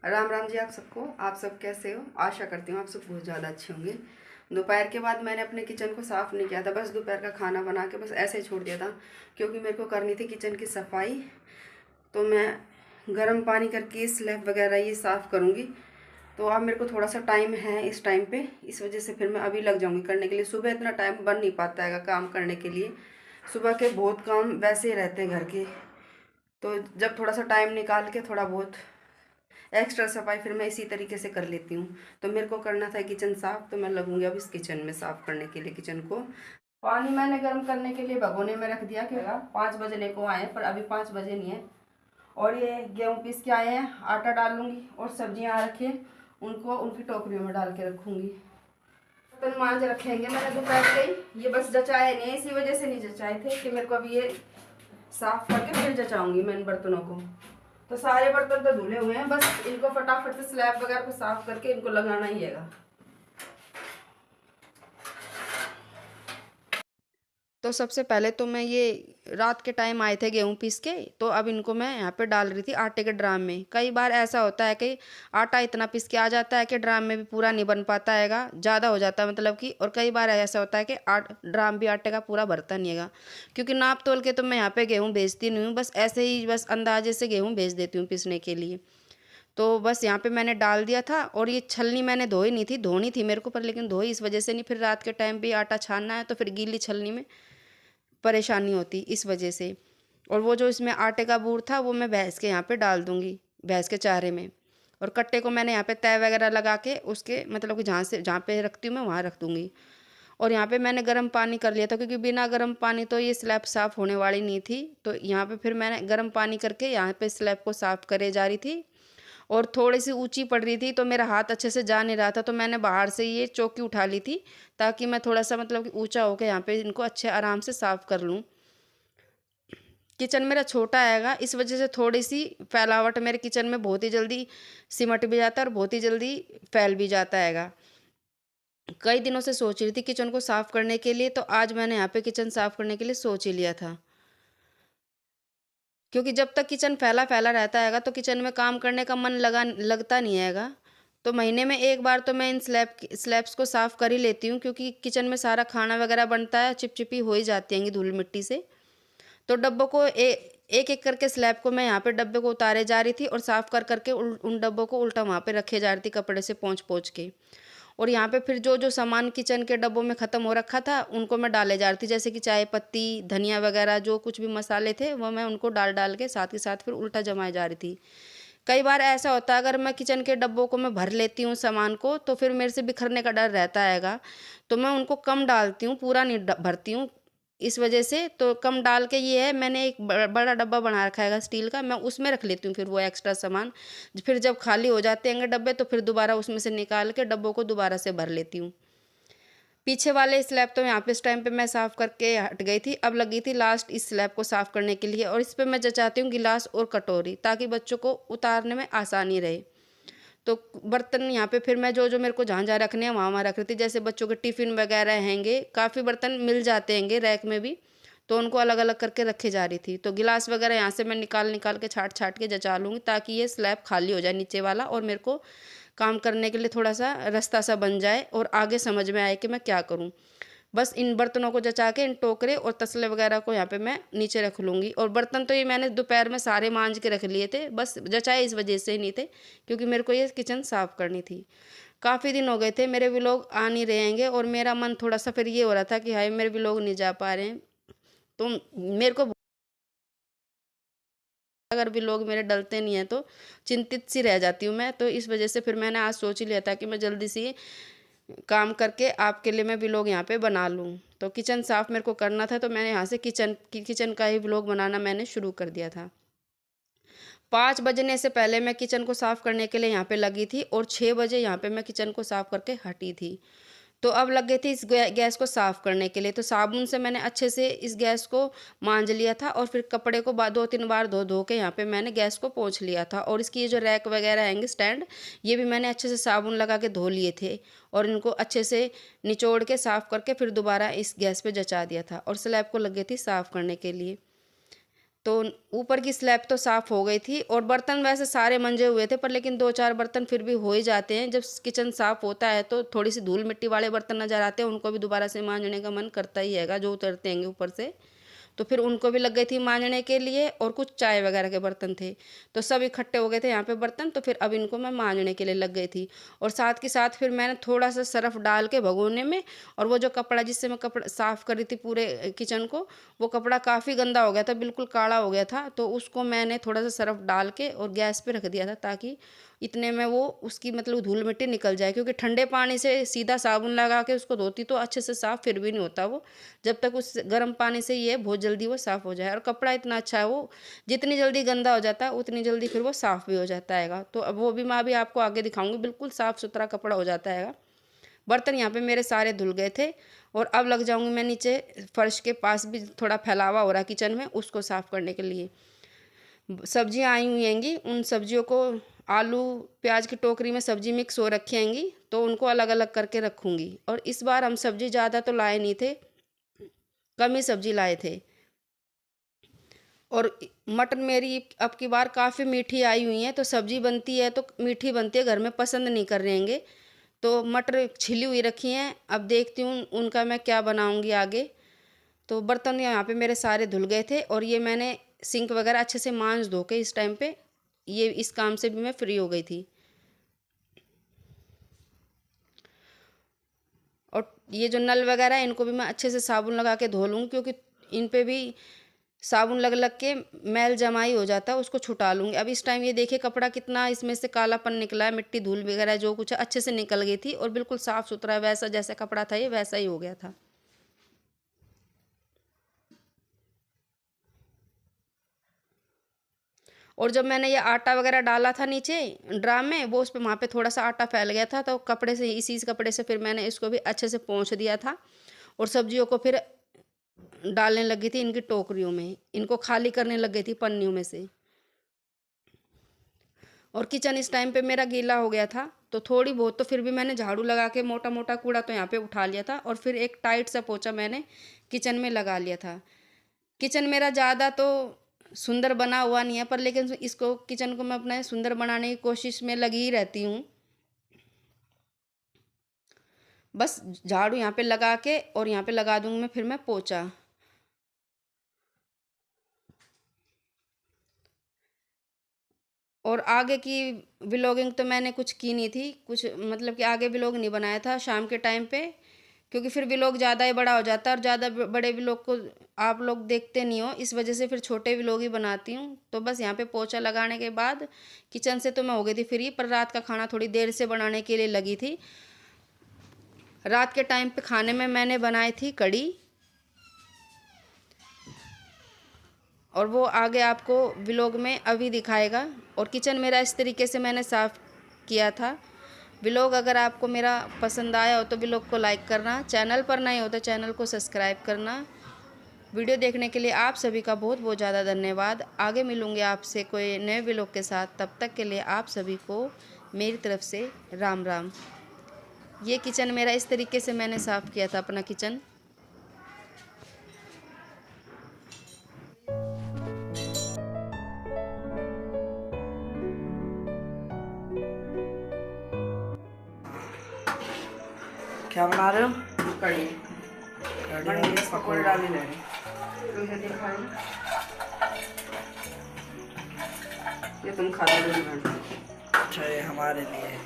राम राम जी आप सबको। आप सब कैसे हो? आशा करती हूँ आप सब बहुत ज़्यादा अच्छे होंगे। दोपहर के बाद मैंने अपने किचन को साफ़ नहीं किया था, बस दोपहर का खाना बना के बस ऐसे ही छोड़ दिया था, क्योंकि मेरे को करनी थी किचन की सफाई। तो मैं गर्म पानी करके स्लैब वगैरह ये साफ़ करूँगी। तो अब मेरे को थोड़ा सा टाइम है इस टाइम पे, इस वजह से फिर मैं अभी लग जाऊँगी करने के लिए। सुबह इतना टाइम बन नहीं पाता है काम करने के लिए, सुबह के बहुत काम वैसे ही रहते हैं घर के। तो जब थोड़ा सा टाइम निकाल के थोड़ा बहुत एक्स्ट्रा सफाई फिर मैं इसी तरीके से कर लेती हूँ। तो मेरे को करना था किचन साफ, तो मैं लगूंगी अब इस किचन में साफ करने के लिए किचन को। पानी मैंने गर्म करने के लिए भगोने में रख दिया, क्या 5 बजने को आए हैं पर अभी 5 बजे नहीं है। और ये गेहूँ पीस के आए हैं, आटा डालूंगी और सब्जियाँ रखे उनको उनकी टोकरियों में डाल के रखूंगी। बर्तन मांज रखेंगे मैंने दोपहर से ही, ये बस जचाए नहीं, इसी वजह से नहीं जचाए थे कि मेरे को अभी ये साफ करके फिर जचाऊंगी मैं इन बर्तनों को। तो सारे बर्तन तो धुले हुए हैं, बस इनको फटाफट से स्लैब वगैरह को साफ करके इनको लगाना ही है। तो सबसे पहले तो मैं ये रात के टाइम आए थे गेहूँ पीस के, तो अब इनको मैं यहाँ पे डाल रही थी आटे के ड्राम में। कई बार ऐसा होता है कि आटा इतना पीस के आ जाता है कि ड्राम में भी पूरा नहीं बन पाता हैगा, ज़्यादा हो जाता है मतलब कि। और कई बार ऐसा होता है कि ड्राम भी आटे का पूरा भरता नहीं हैगा, क्योंकि नाप तोल के तो मैं यहाँ पे गेहूँ भेजती नहीं हूँ, बस ऐसे ही बस अंदाजे से गेहूँ भेज देती हूँ पीसने के लिए। तो बस यहाँ पे मैंने डाल दिया था। और ये छलनी मैंने धोई नहीं थी, धोनी थी मेरे को पर लेकिन धोई इस वजह से नहीं, फिर रात के टाइम भी आटा छानना है तो फिर गीली छलनी में परेशानी होती इस वजह से। और वो जो इसमें आटे का बूर था वो मैं भैंस के यहाँ पे डाल दूँगी, भैंस के चारे में। और कट्टे को मैंने यहाँ पे तय वगैरह लगा के उसके मतलब कि जहाँ पे रखती हूँ मैं वहाँ रख दूँगी। और यहाँ पे मैंने गर्म पानी कर लिया था, क्योंकि बिना गर्म पानी तो ये स्लैब साफ़ होने वाली नहीं थी। तो यहाँ पे फिर मैंने गर्म पानी करके यहाँ पे स्लैब को साफ़ करे जा रही थी। और थोड़ी सी ऊंची पड़ रही थी तो मेरा हाथ अच्छे से जा नहीं रहा था, तो मैंने बाहर से ये चौकी उठा ली थी, ताकि मैं थोड़ा सा मतलब कि ऊंचा होकर यहाँ पे इनको अच्छे आराम से साफ़ कर लूँ। किचन मेरा छोटा आएगा, इस वजह से थोड़ी सी फैलावट मेरे किचन में बहुत ही जल्दी सिमट भी जाता है और बहुत ही जल्दी फैल भी जाता हैगा। कई दिनों से सोच रही थी किचन को साफ़ करने के लिए, तो आज मैंने यहाँ पे किचन साफ़ करने के लिए सोच ही लिया था। क्योंकि जब तक किचन फैला फैला रहता हैगा तो किचन में काम करने का मन लगता नहीं हैगा। तो महीने में एक बार तो मैं इन स्लैब्स को साफ़ कर ही लेती हूँ, क्योंकि किचन में सारा खाना वगैरह बनता है, चिपचिपी हो ही जाती हैं धूल मिट्टी से। तो डब्बों को एक एक करके स्लैब को मैं यहाँ पे डब्बे को उतारे जा रही थी और साफ़ कर करके उन डब्बों को उल्टा वहाँ पे रखे जा रही थी कपड़े से पोंछ पोंछ के। और यहाँ पे फिर जो जो सामान किचन के डब्बों में ख़त्म हो रखा था उनको मैं डाले जा रही थी, जैसे कि चाय पत्ती, धनिया वगैरह, जो कुछ भी मसाले थे वो मैं उनको डाल डाल के साथ ही साथ फिर उल्टा जमाए जा रही थी। कई बार ऐसा होता है अगर मैं किचन के डब्बों को मैं भर लेती हूँ सामान को, तो फिर मेरे से बिखरने का डर रहता हैगा, तो मैं उनको कम डालती हूँ, पूरा नहीं भरती हूँ। इस वजह से तो कम डाल के ये है, मैंने एक बड़ा डब्बा बना रखा है स्टील का, मैं उसमें रख लेती हूँ फिर वो एक्स्ट्रा सामान। फिर जब खाली हो जाते हैं डब्बे तो फिर दोबारा उसमें से निकाल के डब्बों को दोबारा से भर लेती हूँ। पीछे वाले स्लैब तो यहाँ पे इस टाइम पे मैं साफ़ करके हट गई थी, अब लगी थी लास्ट इस स्लैब को साफ़ करने के लिए। और इस पे मैं जचाती हूँ गिलास और कटोरी, ताकि बच्चों को उतारने में आसानी रहे। तो बर्तन यहाँ पे फिर मैं जो जो मेरे को जहाँ जहाँ रखने हैं वहाँ वहाँ रख रही थी, जैसे बच्चों के टिफ़िन वगैरह हैंगे, काफ़ी बर्तन मिल जाते हैंगे रैक में भी, तो उनको अलग अलग करके रखे जा रही थी। तो गिलास वगैरह यहाँ से मैं निकाल निकाल के छाट छाट के जचा लूँगी, ताकि ये स्लैब खाली हो जाए नीचे वाला और मेरे को काम करने के लिए थोड़ा सा रास्ता सा बन जाए और आगे समझ में आए कि मैं क्या करूँ। बस इन बर्तनों को जचा के इन टोकरे और तसले वगैरह को यहाँ पे मैं नीचे रख लूँगी। और बर्तन तो ये मैंने दोपहर में सारे मांज के रख लिए थे, बस जचाए इस वजह से ही नहीं थे, क्योंकि मेरे को ये किचन साफ़ करनी थी। काफ़ी दिन हो गए थे मेरे व्लॉग आ नहीं रहेंगे, और मेरा मन थोड़ा सा फिर ये हो रहा था कि हाय मेरे व्लॉग नहीं जा पा रहे हैं। तो मेरे को अगर व्लॉग मेरे डलते नहीं हैं तो चिंतित सी रह जाती हूँ मैं। तो इस वजह से फिर मैंने आज सोच ही लिया था कि मैं जल्दी से काम करके आपके लिए मैं व्लॉग यहाँ पे बना लूँ। तो किचन साफ़ मेरे को करना था, तो मैंने यहाँ से किचन का ही व्लॉग बनाना मैंने शुरू कर दिया था। 5 बजने से पहले मैं किचन को साफ़ करने के लिए यहाँ पे लगी थी, और 6 बजे यहाँ पे मैं किचन को साफ़ करके हटी थी। तो अब लग गई थी इस गैस को साफ़ करने के लिए। तो साबुन से मैंने अच्छे से इस गैस को मांज लिया था, और फिर कपड़े को 2-3 बार धो धो के यहाँ पे मैंने गैस को पोंछ लिया था। और इसकी ये जो रैक वगैरह हैंगे स्टैंड, ये भी मैंने अच्छे से साबुन लगा के धो लिए थे, और इनको अच्छे से निचोड़ के साफ़ करके फिर दोबारा इस गैस पे जचा दिया था। और स्लैब को लग गई थी साफ़ करने के लिए। तो ऊपर की स्लैब तो साफ़ हो गई थी और बर्तन वैसे सारे मंजे हुए थे, पर लेकिन 2-4 बर्तन फिर भी हो ही जाते हैं। जब किचन साफ़ होता है तो थोड़ी सी धूल मिट्टी वाले बर्तन नज़र आते हैं, उनको भी दोबारा से मांजने का मन करता ही हैगा, जो उतरते हैंगे ऊपर से। तो फिर उनको भी लग गई थी मांजने के लिए, और कुछ चाय वगैरह के बर्तन थे, तो सब इकट्ठे हो गए थे यहाँ पे बर्तन। तो फिर अब इनको मैं मांजने के लिए लग गई थी, और साथ के साथ फिर मैंने थोड़ा सा सर्फ़ डाल के भगोने में, और वो जो कपड़ा जिससे मैं कपड़ा साफ़ कर रही थी पूरे किचन को, वो कपड़ा काफ़ी गंदा हो गया था, बिल्कुल काला हो गया था। तो उसको मैंने थोड़ा सा सर्फ़ डाल के और गैस पे रख दिया था, ताकि इतने में वो उसकी मतलब धूल मिट्टी निकल जाए, क्योंकि ठंडे पानी से सीधा साबुन लगा के उसको धोती तो अच्छे से साफ़ फिर भी नहीं होता वो, जब तक उस गर्म पानी से ये बहुत जल्दी वो साफ़ हो जाए। और कपड़ा इतना अच्छा है, वो जितनी जल्दी गंदा हो जाता है उतनी जल्दी फिर वो साफ़ भी हो जाता हैगा। तो अब वो भी मैं अभी आपको आगे दिखाऊंगी, बिल्कुल साफ़ सुथरा कपड़ा हो जाता हैगा। बर्तन यहाँ पे मेरे सारे धुल गए थे, और अब लग जाऊंगी मैं नीचे फर्श के पास भी थोड़ा फैलावा हो रहा है किचन में, उसको साफ़ करने के लिए। सब्जियाँ आई हुई हैंगी, उन सब्जियों को आलू प्याज की टोकरी में सब्जी मिक्स हो रखी हैंगी, तो उनको अलग अलग करके रखूँगी। और इस बार हम सब्जी ज़्यादा तो लाए नहीं थे, कम ही सब्जी लाए थे। और मटन मेरी अब की बार काफ़ी मीठी आई हुई है, तो सब्जी बनती है तो मीठी बनती है, घर में पसंद नहीं कर रहेंगे। तो मटर छिली हुई रखी हैं, अब देखती हूँ उनका मैं क्या बनाऊँगी आगे। तो बर्तन यहाँ पे मेरे सारे धुल गए थे, और ये मैंने सिंक वगैरह अच्छे से मांज धो के इस टाइम पे ये इस काम से भी मैं फ्री हो गई थी। और ये जो नल वगैरह है इनको भी मैं अच्छे से साबुन लगा के धो लूँगी, क्योंकि इन पे भी साबुन लग लग के मैल जमाई हो जाता है, उसको छुटा लूँगी। अब इस टाइम ये देखिए कपड़ा कितना इसमें से कालापन निकला है, मिट्टी धूल वगैरह जो कुछ अच्छे से निकल गई थी, और बिल्कुल साफ़ सुथरा वैसा जैसा कपड़ा था ये वैसा ही हो गया था। और जब मैंने ये आटा वगैरह डाला था नीचे ड्राम में, वो उस पे वहाँ पे थोड़ा सा आटा फैल गया था, तो कपड़े से इसी कपड़े से फिर मैंने इसको भी अच्छे से पोंछ दिया था, और सब्जियों को फिर डालने लगी थी इनकी टोकरियों में, इनको खाली करने लग गई थी पन्नियों में से। और किचन इस टाइम पे मेरा गीला हो गया था, तो थोड़ी बहुत तो फिर भी मैंने झाड़ू लगा के मोटा मोटा कूड़ा तो यहाँ पे उठा लिया था, और फिर एक टाइट सा पोछा मैंने किचन में लगा लिया था। किचन मेरा ज़्यादा तो सुंदर बना हुआ नहीं है, पर लेकिन इसको किचन को मैं अपना सुंदर बनाने की कोशिश में लगी ही रहती हूँ। बस झाड़ू यहाँ पे लगा के और यहाँ पे लगा दूँगी मैं फिर मैं पोछा। और आगे की व्लॉगिंग तो मैंने कुछ की नहीं थी, कुछ मतलब कि आगे व्लॉग नहीं बनाया था शाम के टाइम पे, क्योंकि फिर व्लॉग ज़्यादा ही बड़ा हो जाता है, और ज़्यादा बड़े व्लॉग को आप लोग देखते नहीं हो, इस वजह से फिर छोटे व्लॉग ही बनाती हूँ। तो बस यहाँ पे पोछा लगाने के बाद किचन से तो मैं हो गई थी फ्री, पर रात का खाना थोड़ी देर से बनाने के लिए लगी थी। रात के टाइम पे खाने में मैंने बनाई थी कढ़ी, और वो आगे आपको व्लॉग में अभी दिखाएगा। और किचन मेरा इस तरीके से मैंने साफ़ किया था। व्लॉग अगर आपको मेरा पसंद आया हो तो व्लॉग को लाइक करना, चैनल पर नए हो तो चैनल को सब्सक्राइब करना। वीडियो देखने के लिए आप सभी का बहुत बहुत ज़्यादा धन्यवाद। आगे मिलूँगी आपसे कोई नए व्लॉग के साथ, तब तक के लिए आप सभी को मेरी तरफ से राम राम। ये किचन मेरा इस तरीके से मैंने साफ़ किया था अपना किचन। क्या बना रहे हो? कढ़ी पकौड़े डाली नहीं। ये तुम खा लो। अच्छा, ये हमारे लिए है।